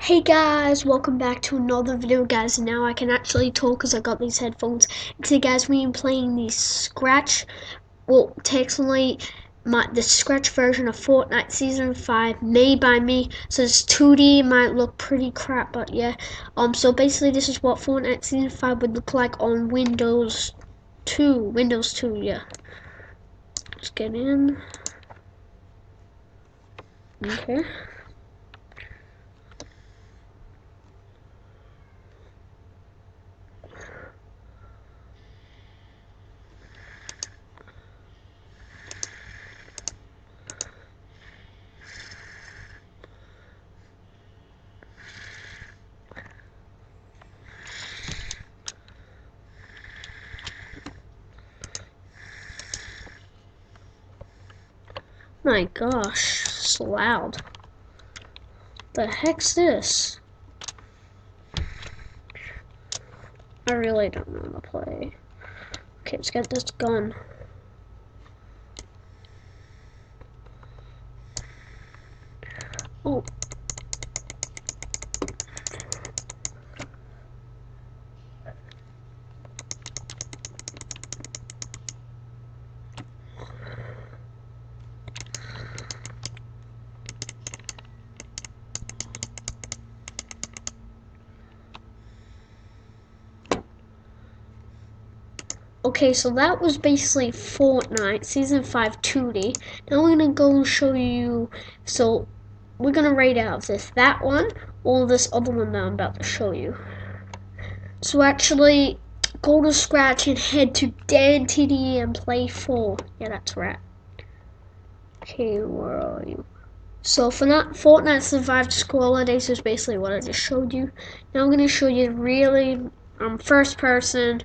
Hey guys, welcome back to another video, guys. Now I can actually talk because I got these headphones. Today, guys, we've been playing the Scratch. Well, technically, the Scratch version of Fortnite Season 5, made by me. So it's 2D, might look pretty crap, but yeah. So basically, this is what Fortnite Season 5 would look like on Windows 2. Windows 2, yeah. Let's get in. Okay. My gosh, it's loud. The heck's this? I really don't know how to play. Okay, let's get this gun. Oh. Okay, so that was basically Fortnite Season 5 2D. Now we're gonna go and show you, so we're gonna rate out this, that one, or this other one that I'm about to show you. So actually, go to Scratch and head to Dan TD and play 4. Yeah, that's right. Okay, where are you? So for that, Fortnite Survived School Holidays is basically what I just showed you. Now I'm gonna show you really first person,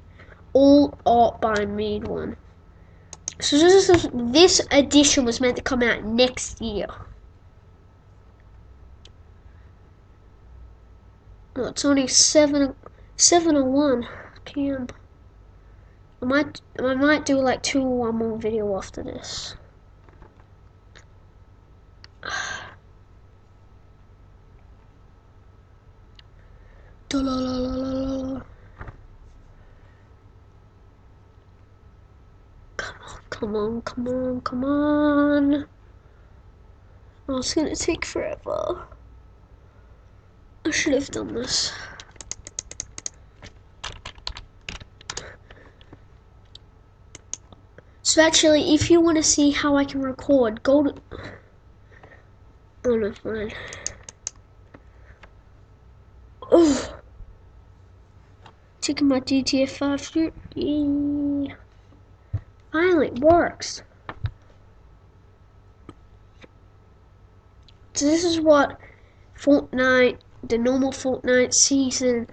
all art by made one. So this edition was meant to come out next year. No, it's only 7:01 p.m. I might do like one more video after this. Come on. Oh, it's gonna take forever. I should have done this. So actually, if you want to see how I can record, go to... Oh no, fine. Oh! Taking my GTA 5 shoot. Yeah. Finally, it works. So this is what Fortnite, the normal Fortnite season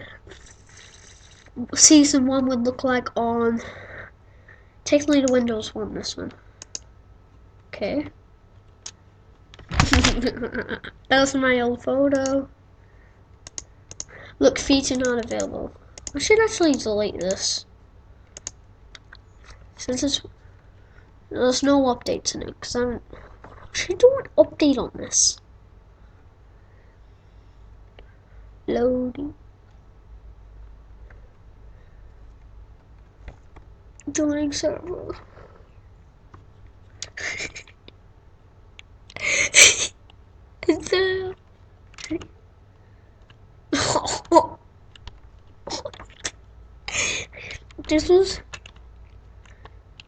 1 would look like on, technically the Windows one, this one. Okay. That's my old photo. Look, feature not available. I should actually delete this. Since there's no updates in it, because I should do an update on this. Loading. Joining server.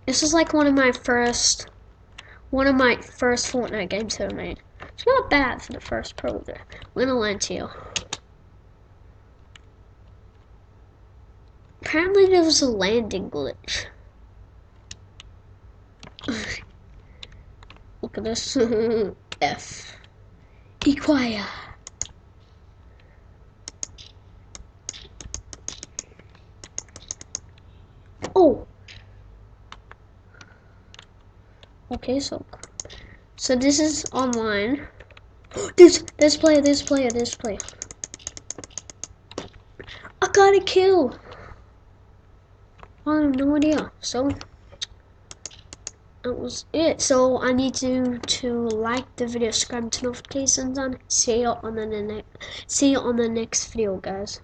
This was like one of my first Fortnite games ever made. It's not bad for the first project. I'm gonna lie to you. Apparently there was a landing glitch. Look at this. F. Equire. Oh. Okay, so this is online. This player. I got a kill. I have no idea. So that was it. So I need you to like the video, subscribe to notifications on. See you on the next video, guys.